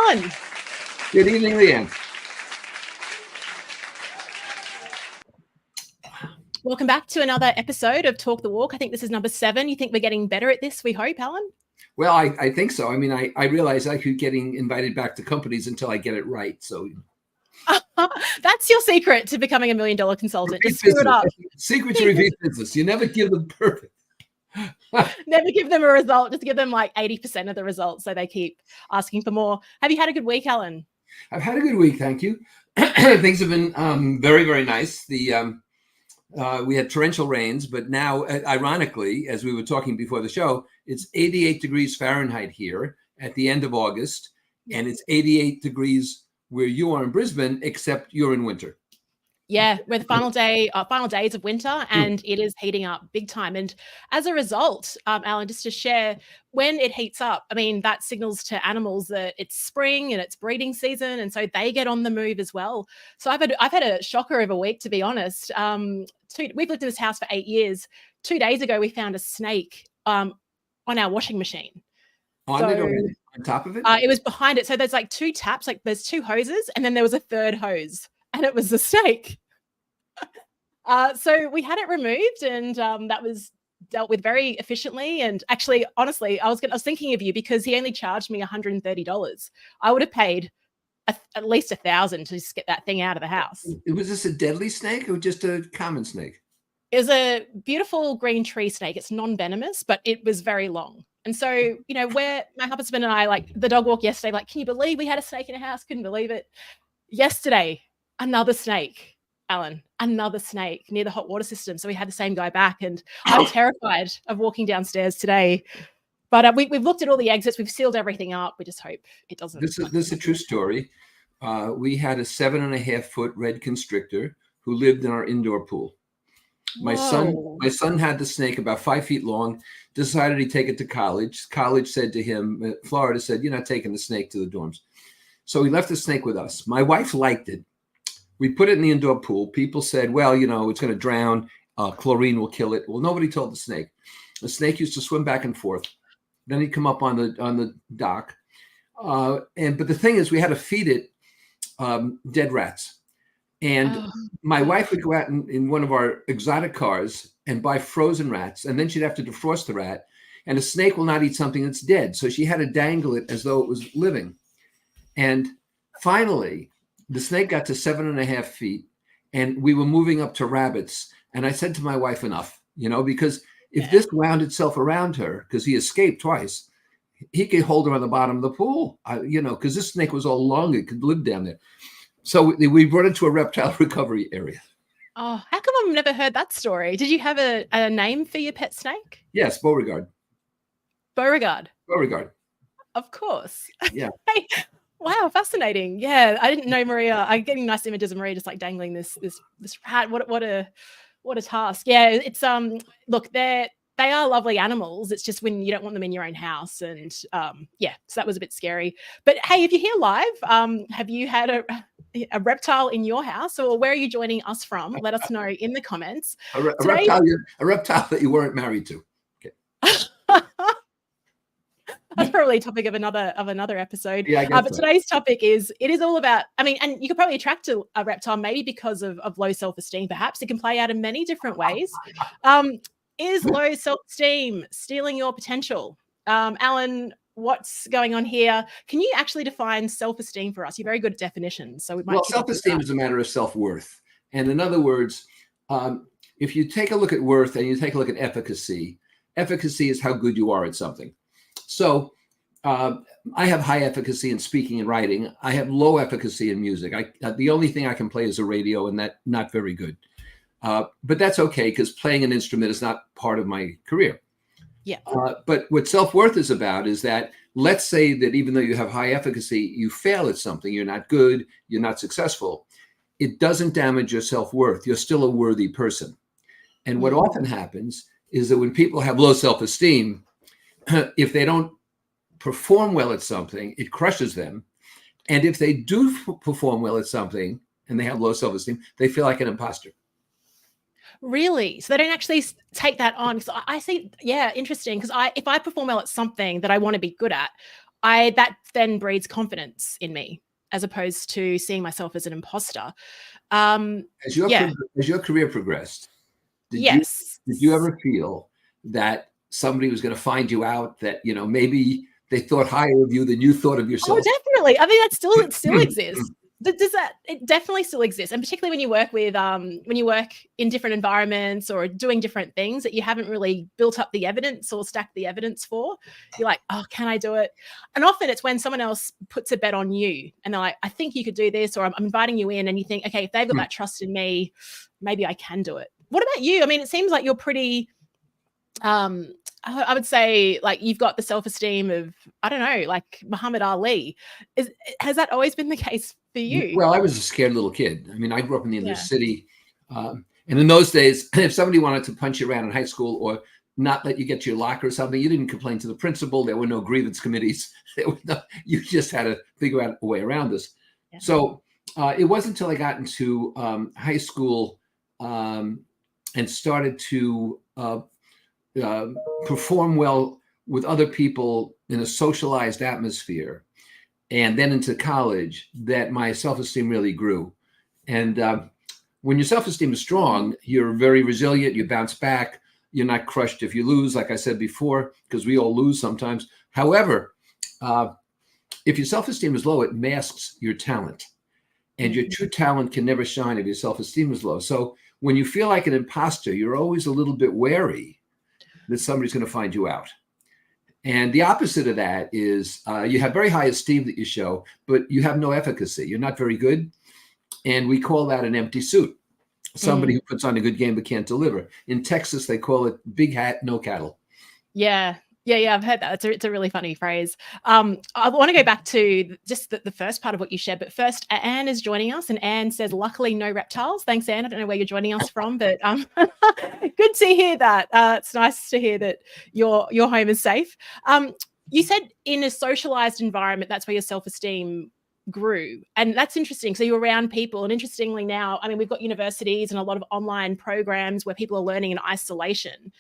Alan. Good evening, Leanne. Welcome back to another episode of Talk the Walk. I think this is number 7. You think we're getting better at this, we hope, Alan? Well, I think so. I mean, I realize I keep getting invited back to companies until I get it right. So that's your secret to becoming $1 million consultant. Just screw it up. Secret to repeat business. You never give them perfect. Never give them a result. Just give them like 80% of the results so they keep asking for more. Have you had a good week, Alan? I've had a good week, thank you. Things have been very, very nice. We had torrential rains, but now, ironically, as we were talking before the show, it's 88 degrees Fahrenheit here at the end of August, and it's 88 degrees where you are in Brisbane, except you're in winter. Yeah, we're the final days of winter, and it is heating up big time. And as a result, Alan, just to share, when it heats up, I mean, that signals to animals that it's spring and it's breeding season, and so they get on the move as well. So I've had a shocker of a week, to be honest. We've lived in this house for 8 years. 2 days ago, we found a snake on our washing machine. On top of it? It was behind it. So there's like 2 taps, like there's 2 hoses, and then there was a 3rd hose. And it was a snake. So we had it removed, and that was dealt with very efficiently. And actually, honestly, I was thinking of you because he only charged me $130. I would have paid at least $1,000 to just get that thing out of the house. Was this a deadly snake or just a common snake? It was a beautiful green tree snake. It's non-venomous, but it was very long. And so, you know, where my husband and I, like the dog walk yesterday, like, can you believe we had a snake in a house? Couldn't believe it. Yesterday, another snake, Alan, another snake near the hot water system. So we had the same guy back, and I'm terrified of walking downstairs today. But we've looked at all the exits. We've sealed everything up. We just hope it doesn't. This is a true story. We had a 7.5-foot red constrictor who lived in our indoor pool. My son had the snake about 5 feet long, decided he'd take it to college. College said to him, Florida said, you're not taking the snake to the dorms. So he left the snake with us. My wife liked it. We put it in the indoor pool. People said, well, you know, it's going to drown. Chlorine will kill it. Well, nobody told the snake. The snake used to swim back and forth. Then he'd come up on the dock. But the thing is, we had to feed it dead rats. And my wife would go out in one of our exotic cars and buy frozen rats. And then she'd have to defrost the rat. And a snake will not eat something that's dead. So she had to dangle it as though it was living. And finally, the snake got to 7.5 feet, and we were moving up to rabbits. And I said to my wife, enough, you know, because if this wound itself around her, because he escaped twice, he could hold her on the bottom of the pool, you know, because this snake was all long. It could live down there. So we brought it to a reptile recovery area. Oh, how come I've never heard that story? Did you have a name for your pet snake? Yes, Beauregard. Beauregard. Beauregard. Of course. Yeah. Hey, wow, fascinating. Yeah, I didn't know Maria. I'm getting nice images of Maria just like dangling this rat. What a task. Yeah, it's look, they are lovely animals. It's just when you don't want them in your own house, and yeah, so that was a bit scary. But hey, if you're here live, have you had a reptile in your house, or where are you joining us from? Let us know in the comments. A reptile that you weren't married to. Okay. That's probably a topic of another episode. Yeah, I guess but today's topic is all about, I mean, and you could probably attract a reptile maybe because of low self-esteem. Perhaps it can play out in many different ways. Is low self-esteem stealing your potential? Alan, what's going on here? Can you actually define self-esteem for us? You're very good at definitions. So self-esteem is a matter of self-worth. And in other words, if you take a look at worth and you take a look at efficacy is how good you are at something. So I have high efficacy in speaking and writing. I have low efficacy in music. The only thing I can play is a radio, and that's not very good. But that's okay, because playing an instrument is not part of my career. Yeah. But what self-worth is about is that, let's say that even though you have high efficacy, you fail at something, you're not good, you're not successful. It doesn't damage your self-worth. You're still a worthy person. And what often happens is that when people have low self-esteem, if they don't perform well at something, it crushes them. And if they do perform well at something and they have low self-esteem, they feel like an imposter. Really? So they don't actually take that on? Because I see, yeah, interesting. Because if I perform well at something that I want to be good at, that then breeds confidence in me, as opposed to seeing myself as an imposter. As your career progressed, did you ever feel that somebody was going to find you out, that, you know, maybe they thought higher of you than you thought of yourself? Oh, definitely. I mean, it still exists. It definitely still exists, and particularly when you work with when you work in different environments or doing different things that you haven't really built up the evidence or stacked the evidence for, you're like, oh, can I do it? And often it's when someone else puts a bet on you and they're like, I think you could do this, or I'm inviting you in, and you think, okay, if they've got that trust in me, maybe I can do it. What about you? I mean, it seems like you're pretty I would say, like, you've got the self-esteem of, I don't know, like Muhammad Ali. Has that always been the case for you? Well, I was a scared little kid. I mean, I grew up in the inner city. And in those days, if somebody wanted to punch you around in high school or not let you get to your locker or something, you didn't complain to the principal. There were no grievance committees. You just had to figure out a way around this. Yeah. So it wasn't until I got into high school and started to perform well with other people in a socialized atmosphere, and then into college, that my self-esteem really grew. And when your self-esteem is strong, you're very resilient, you bounce back, you're not crushed if you lose, like I said before, because we all lose sometimes. However, if your self-esteem is low, it masks your talent. And your true talent can never shine if your self-esteem is low. So when you feel like an imposter, you're always a little bit wary that somebody's going to find you out. And the opposite of that is you have very high esteem that you show, but you have no efficacy. You're not very good. And we call that an empty suit. Somebody who puts on a good game but can't deliver. In Texas, they call it big hat, no cattle. Yeah. I've heard that. It's a really funny phrase. I want to go back to just the first part of what you shared, but first, Anne is joining us, and Anne says, luckily no reptiles. Thanks, Anne. I don't know where you're joining us from, but good to hear that. It's nice to hear that your home is safe. You said in a socialized environment, that's where your self-esteem grew, and that's interesting. So you're around people, and interestingly now, I mean, we've got universities and a lot of online programs where people are learning in isolation.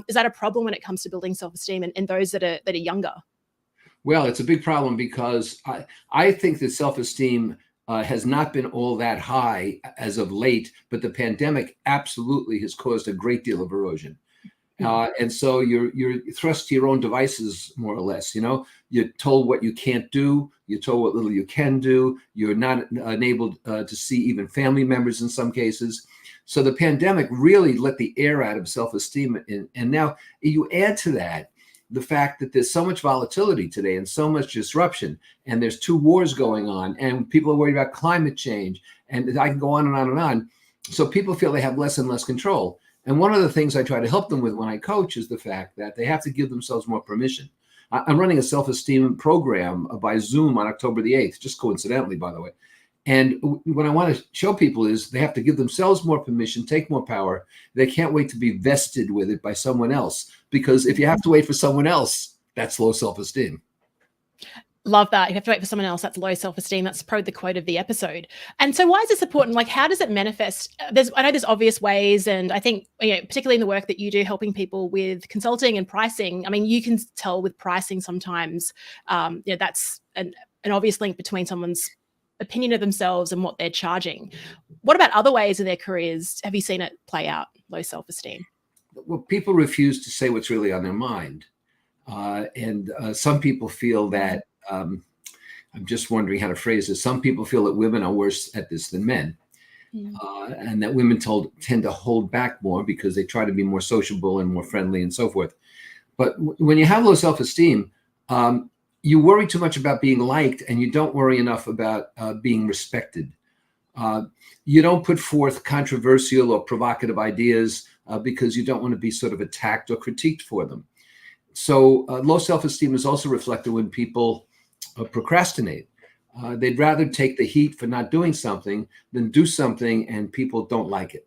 Is that a problem when it comes to building self-esteem and those that are younger? Well, it's a big problem because I think that self-esteem has not been all that high as of late, but the pandemic absolutely has caused a great deal of erosion. And so you're thrust to your own devices, more or less. You know, you're told what you can't do. You're told what little you can do. You're not enabled to see even family members in some cases. So the pandemic really let the air out of self-esteem. And now you add to that the fact that there's so much volatility today and so much disruption, and there's 2 wars going on, and people are worried about climate change, and I can go on and on and on. So people feel they have less and less control. And one of the things I try to help them with when I coach is the fact that they have to give themselves more permission. I'm running a self-esteem program by Zoom on October the 8th, just coincidentally, by the way. And what I want to show people is they have to give themselves more permission, take more power. They can't wait to be vested with it by someone else, because if you have to wait for someone else, that's low self-esteem. Love that. You have to wait for someone else. That's low self-esteem. That's probably the quote of the episode. And so why is this important? Like, how does it manifest? I know there's obvious ways. And I think, you know, particularly in the work that you do, helping people with consulting and pricing, I mean, you can tell with pricing sometimes, you know, that's an obvious link between someone's opinion of themselves and what they're charging. What about other ways in their careers? Have you seen it play out, low self-esteem? Well, people refuse to say what's really on their mind. And some people feel that, I'm just wondering how to phrase this. Some people feel that women are worse at this than men, and that women tend to hold back more because they try to be more sociable and more friendly and so forth. But when you have low self-esteem, you worry too much about being liked, and you don't worry enough about being respected. You don't put forth controversial or provocative ideas because you don't want to be sort of attacked or critiqued for them. So low self-esteem is also reflected when people procrastinate. They'd rather take the heat for not doing something than do something and people don't like it.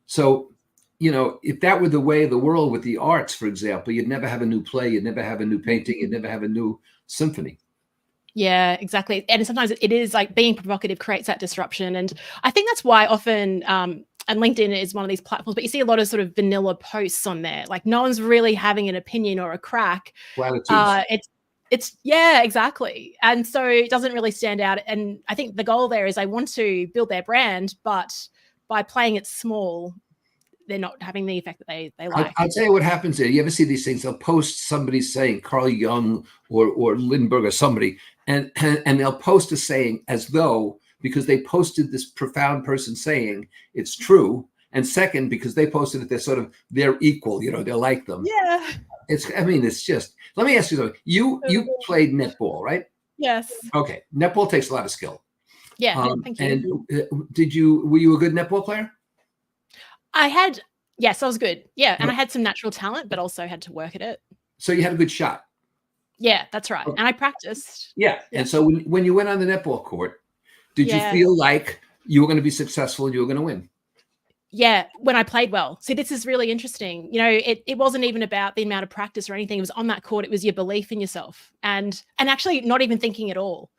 So, you know, if that were the way of the world with the arts, for example, you'd never have a new play, you'd never have a new painting, you'd never have a new symphony. Yeah, exactly. And sometimes it is like being provocative creates that disruption. And I think that's why often, and LinkedIn is one of these platforms, but you see a lot of sort of vanilla posts on there. Like no one's really having an opinion or a crack. Platitudes. yeah, exactly. And so it doesn't really stand out. And I think the goal there is I want to build their brand, but by playing it small, they're not having the effect that they like. I'll tell you what happens there. You ever see these things? They'll post somebody saying Carl Jung or Lindbergh or somebody, and they'll post a saying as though because they posted this profound person saying it's true, and second because they posted it, they're equal. They're like them. Yeah. It's just. Let me ask you something. You played netball, right? Yes. Okay. Netball takes a lot of skill. Yeah. Thank you. And were you a good netball player? Yes, I was good. Yeah. And I had some natural talent, but also had to work at it. So you had a good shot. Yeah, that's right. And I practiced. Yeah. And so when you went on the netball court, did you feel like you were going to be successful and you were going to win? Yeah, when I played well. See, this is really interesting. It wasn't even about the amount of practice or anything. It was on that court. It was your belief in yourself and actually not even thinking at all.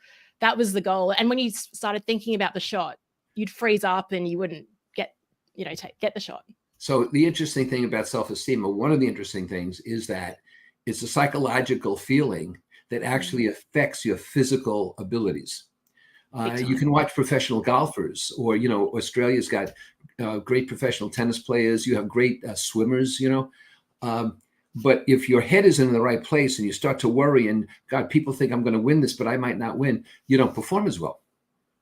That was the goal. And when you started thinking about the shot, you'd freeze up and you wouldn't get the shot. So the interesting thing about self-esteem, or one of the interesting things, is that it's a psychological feeling that actually affects your physical abilities. You can watch professional golfers, or Australia's got great professional tennis players. You have great swimmers, but if your head isn't in the right place and you start to worry and God, people think I'm going to win this, but I might not win, you don't perform as well.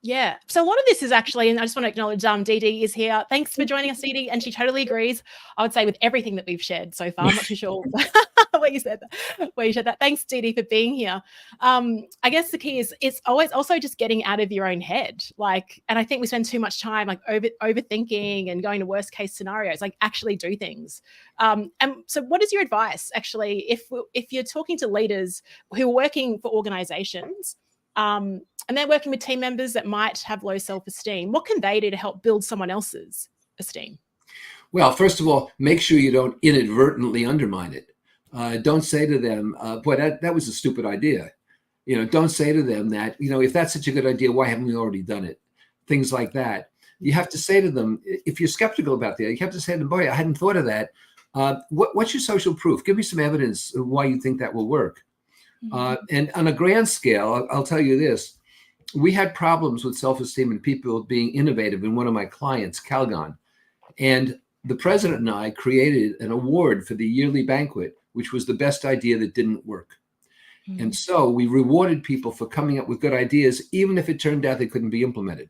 Yeah. So a lot of this is actually, and I just want to acknowledge Dee Dee is here. Thanks for joining us, Dee Dee. And she totally agrees, I would say, with everything that we've shared so far. I'm not too sure where you said that. Thanks, Dee Dee, for being here. I guess the key is it's always also just getting out of your own head. And I think we spend too much time overthinking and going to worst case scenarios, actually do things. And so what is your advice, actually, if you're talking to leaders who are working for organizations, and they're working with team members that might have low self-esteem, what can they do to help build someone else's esteem? Well, first of all, make sure you don't inadvertently undermine it. Don't say to them, boy, that was a stupid idea. Don't say to them that, if that's such a good idea, why haven't we already done it? Things like that. You have to say to them, if you're skeptical about that, you have to say to them, boy, I hadn't thought of that. What's your social proof? Give me some evidence of why you think that will work. And on a grand scale, I'll tell you this. We had problems with self-esteem and people being innovative in one of my clients, Calgon. And the president and I created an award for the yearly banquet, which was the best idea that didn't work. Mm-hmm. And so we rewarded people for coming up with good ideas, even if it turned out they couldn't be implemented.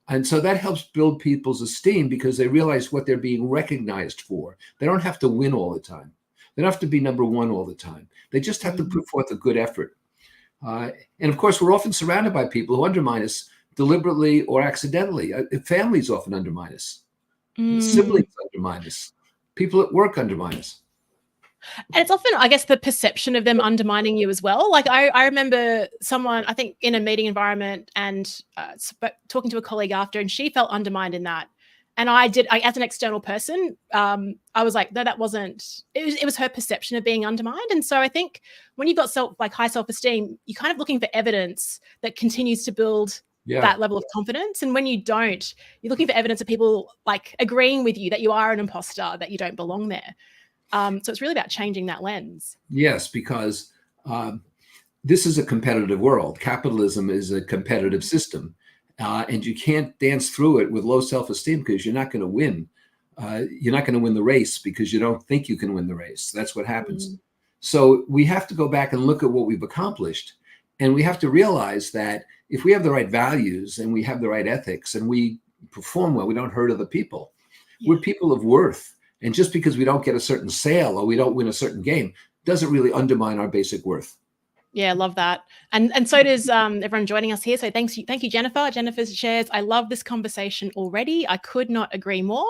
And so that helps build people's esteem because they realize what they're being recognized for. They don't have to win all the time. They don't have to be number one all the time. They just have to put forth a good effort. And of course, we're often surrounded by people who undermine us deliberately or accidentally. Families often undermine us. Siblings undermine us. People at work undermine us. And it's often, I guess, the perception of them undermining you as well. I remember someone, I think, in a meeting environment and talking to a colleague after, and she felt undermined in that. And as an external person, I was like, no, that wasn't, it was her perception of being undermined. And so I think when you've got high self-esteem, you're kind of looking for evidence that continues to build that level of confidence. And when you don't, you're looking for evidence of people agreeing with you that you are an imposter, that you don't belong there. So it's really about changing that lens. Yes, because this is a competitive world. Capitalism is a competitive system. And you can't dance through it with low self-esteem because you're not going to win. You're not going to win the race because you don't think you can win the race. That's what happens. So we have to go back and look at what we've accomplished. And we have to realize that if we have the right values and we have the right ethics and we perform well, we don't hurt other people. We're people of worth. And just because we don't get a certain sale or we don't win a certain game doesn't really undermine our basic worth. Yeah, love that. And so does everyone joining us here. So thank you, Jennifer. Jennifer's shares. I love this conversation already. I could not agree more.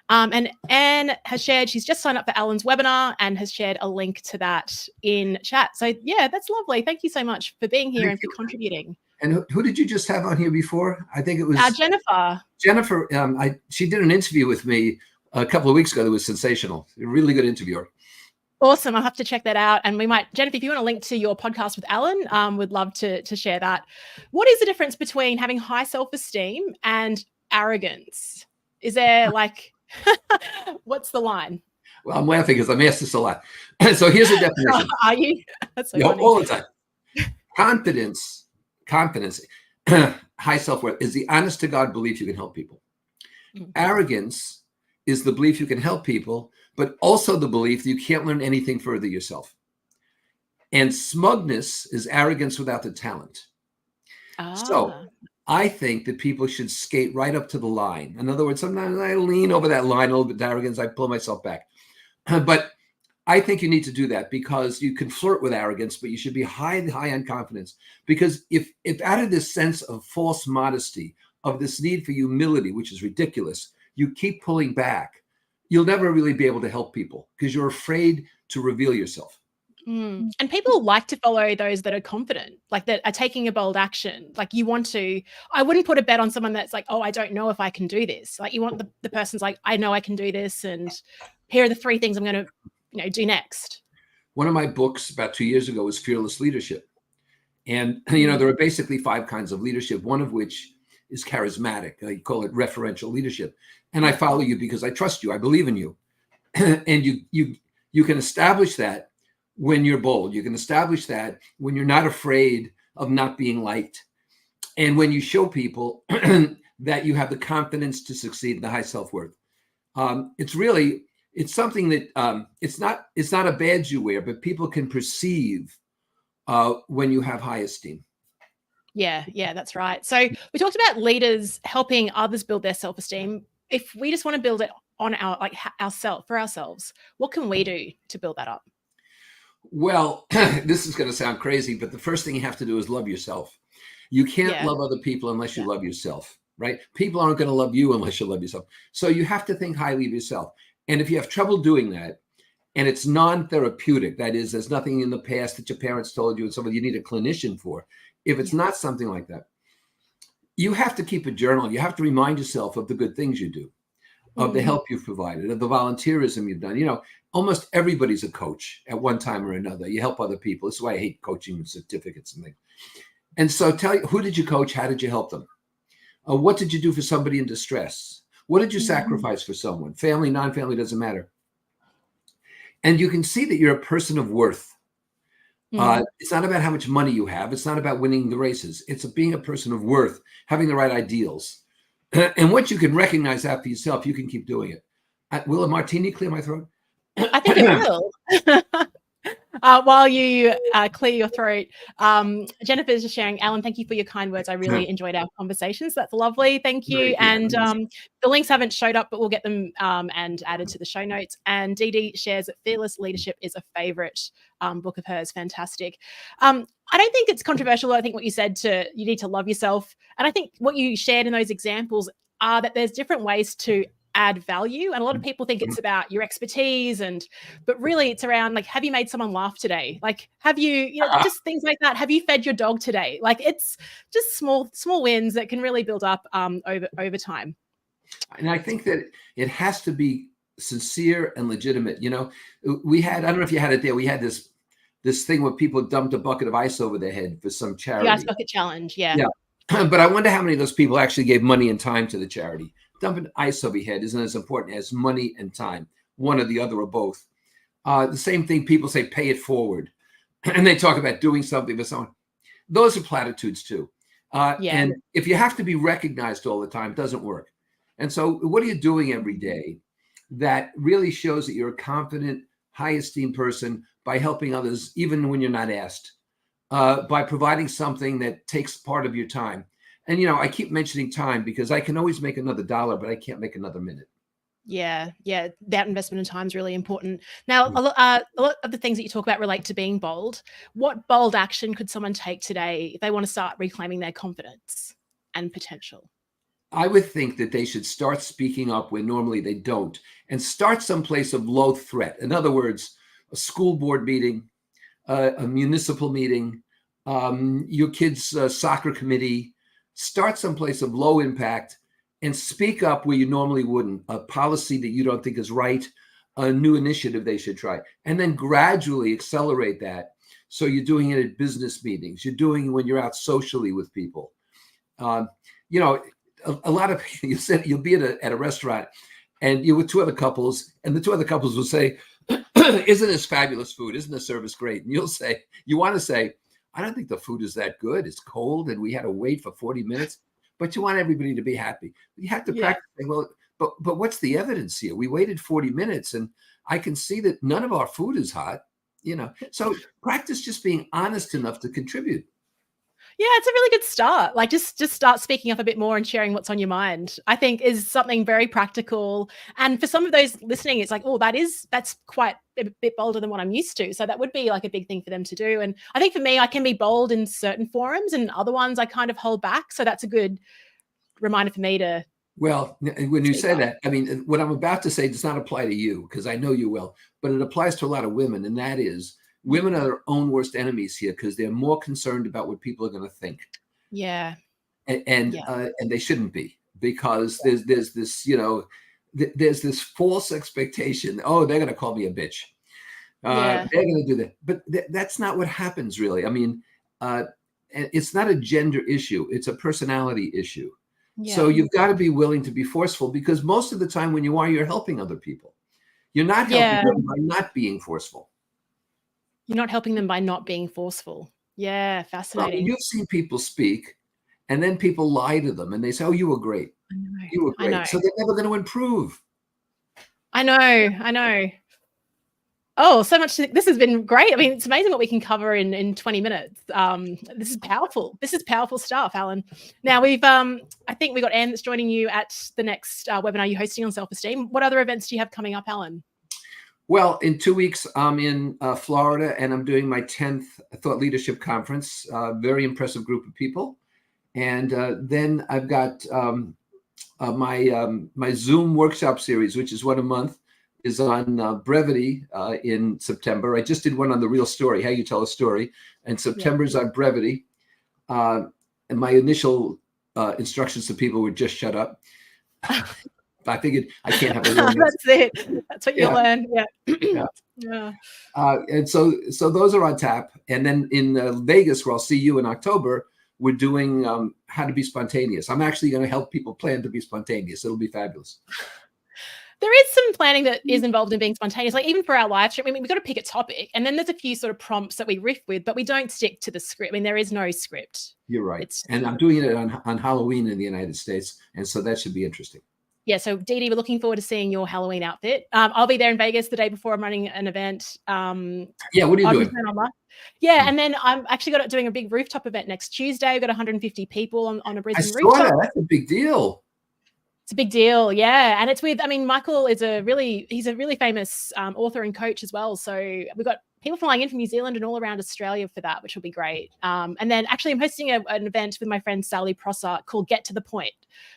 And Anne has shared, she's just signed up for Alan's webinar and has shared a link to that in chat. So yeah, that's lovely. Thank you so much for being here and for contributing. And who did you just have on here before? I think it was Jennifer. Jennifer, she did an interview with me a couple of weeks ago that was sensational. A really good interviewer. Awesome. I'll have to check that out. And we might, Jennifer, if you want to link to your podcast with Alan, would love to share that. What is the difference between having high self-esteem and arrogance? Is there what's the line? Well, I'm laughing because I'm asked this a lot. So here's a definition. Are you? That's so funny. All the time. Confidence, confidence, high self-worth is the honest to God belief you can help people. Arrogance is the belief you can help people, but also the belief that you can't learn anything further yourself. And smugness is arrogance without the talent. So I think that people should skate right up to the line. In other words, sometimes I lean over that line a little bit to arrogance. I pull myself back. But I think you need to do that because you can flirt with arrogance, but you should be high on confidence. Because if out of this sense of false modesty, of this need for humility, which is ridiculous, you keep pulling back, you'll never really be able to help people because you're afraid to reveal yourself. And people like to follow those that are confident, like that are taking a bold action. Like I wouldn't put a bet on someone that's like, oh, I don't know if I can do this. Like you want the person's like, I know I can do this. And here are the 3 things I'm going to, do next. One of my books about 2 years ago was Fearless Leadership. And, there are basically 5 kinds of leadership, one of which is charismatic. I call it referential leadership. And I follow you because I trust you. I believe in you. And you can establish that when you're bold. You can establish that when you're not afraid of not being liked. And when you show people that you have the confidence to succeed in the high self-worth. It's something that it's not a badge you wear, but people can perceive when you have high esteem. Yeah, that's right. So we talked about leaders helping others build their self-esteem. If we just want to build it on ourselves, what can we do to build that up? Well, this is going to sound crazy, but the first thing you have to do is love yourself. You can't love other people unless you love yourself, right? People aren't going to love you unless you love yourself. So you have to think highly of yourself. And if you have trouble doing that, and it's non-therapeutic, that is, there's nothing in the past that your parents told you and somebody you need a clinician for. If it's not something like that, you have to keep a journal. You have to remind yourself of the good things you do, of the help you've provided, of the volunteerism you've done. Almost everybody's a coach at one time or another. You help other people. This is why I hate coaching with certificates and things. And so tell you, who did you coach? How did you help them? What did you do for somebody in distress? What did you sacrifice for someone? Family, non-family, doesn't matter. And you can see that you're a person of worth. It's not about how much money you have. It's not about winning the races. It's being a person of worth, having the right ideals. And once you can recognize that for yourself, you can keep doing it. Will a martini clear my throat? I think it will. While you clear your throat, Jennifer's just sharing, Alan, thank you for your kind words. I really enjoyed our conversations. That's lovely. Thank you. And the links haven't showed up, but we'll get them and added to the show notes. And Dee Dee shares that Fearless Leadership is a favorite book of hers. Fantastic. I don't think it's controversial. I think what you said you need to love yourself. And I think what you shared in those examples are that there's different ways to add value. And a lot of people think it's about your expertise but really it's around like, have you made someone laugh today? Like, have you, just things like that. Have you fed your dog today? Like it's just small wins that can really build up over time. And I think that it has to be sincere and legitimate. We had, I don't know if you had it there. We had this thing where people dumped a bucket of ice over their head for some charity. The ice bucket challenge. Yeah. But I wonder how many of those people actually gave money and time to the charity. Dumping ice over your head isn't as important as money and time, one or the other or both. The same thing, people say, pay it forward. And they talk about doing something for someone. Those are platitudes too. And if you have to be recognized all the time, it doesn't work. And so what are you doing every day that really shows that you're a confident, high esteemed person by helping others, even when you're not asked, by providing something that takes part of your time. And, I keep mentioning time because I can always make another dollar, but I can't make another minute. Yeah. That investment in time is really important. Now, a lot of the things that you talk about relate to being bold. What bold action could someone take today if they want to start reclaiming their confidence and potential? I would think that they should start speaking up when normally they don't, and start someplace of low threat. In other words, a school board meeting, a municipal meeting, your kid's soccer committee. Start someplace of low impact and speak up where you normally wouldn't. A policy that you don't think is right, a new initiative they should try, and then gradually accelerate that. So you're doing it at business meetings. You're doing it when you're out socially with people. A lot of you'll be at a restaurant and you're with 2 other couples, and the 2 other couples will say, isn't this fabulous food? Isn't the service great? And you want to say, I don't think the food is that good. It's cold and we had to wait for 40 minutes. But you want everybody to be happy. You have to practice saying, well, but what's the evidence here? We waited 40 minutes and I can see that none of our food is hot, So practice just being honest enough to contribute. Yeah, it's a really good start. Like just start speaking up a bit more and sharing what's on your mind, I think is something very practical. And for some of those listening, it's like, oh, that's quite a bit bolder than what I'm used to. So that would be like a big thing for them to do. And I think for me, I can be bold in certain forums and other ones I kind of hold back. So that's a good reminder for me to. Well, when you say that, I mean, what I'm about to say does not apply to you because I know you well, but it applies to a lot of women. And that is, women are their own worst enemies here because they're more concerned about what people are going to think. Yeah. And they shouldn't be, because there's this, there's this false expectation. Oh, they're going to call me a bitch. They're going to do that. But that's not what happens, really. I mean, it's not a gender issue. It's a personality issue. Yeah. So you've got to be willing to be forceful, because most of the time when you are, you're helping other people. You're not helping them by not being forceful. You're not helping them by not being forceful. Yeah, fascinating. Well, you've seen people speak, and then people lie to them, and they say, "Oh, you were great. You were great." So they're never going to improve. I know. Oh, so much. This has been great. I mean, it's amazing what we can cover in 20 minutes. This is powerful. This is powerful stuff, Alan. Now I think we got Anne that's joining you at the next webinar you're hosting on self-esteem. What other events do you have coming up, Alan? Well, in 2 weeks, I'm in Florida, and I'm doing my 10th Thought Leadership Conference. Very impressive group of people. And then I've got my Zoom workshop series, which is one a month, is on brevity in September. I just did one on the real story, how you tell a story. And September's on brevity. And my initial instructions to people were just shut up. I figured I can't have a real That's it. That's what you learn. Yeah. And so those are on tap. And then in Vegas, where I'll see you in October, we're doing how to be spontaneous. I'm actually going to help people plan to be spontaneous. It'll be fabulous. There is some planning that is involved in being spontaneous. Like even for our live stream, I mean, we've got to pick a topic, and then there's a few sort of prompts that we riff with, but we don't stick to the script. I mean, there is no script. You're right. And I'm doing it on Halloween in the United States, and so that should be interesting. Yeah, so Dee Dee, we're looking forward to seeing your Halloween outfit. I'll be there in Vegas the day before. I'm running an event. What are you doing? Yeah, and then I'm actually doing a big rooftop event next Tuesday. We've got 150 people on a Brisbane rooftop. I saw rooftop. that. That's a big deal. It's a big deal, yeah. And it's with, I mean, Michael is he's a really famous author and coach as well. So we've got people flying in from New Zealand and all around Australia for that, which will be great. And then actually I'm hosting an event with my friend Sally Prosser called Get to the Point.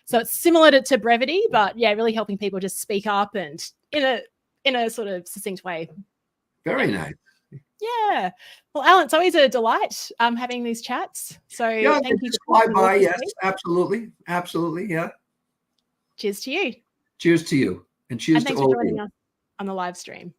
So it's similar to brevity, but yeah, really helping people just speak up and in a sort of succinct way. Very nice. Yeah. Well, Alan, it's always a delight having these chats. So thank you. Fly by, yes, absolutely. Absolutely, yeah. Cheers to you. Cheers to you. And cheers to all of you. Thanks for joining us on the live stream.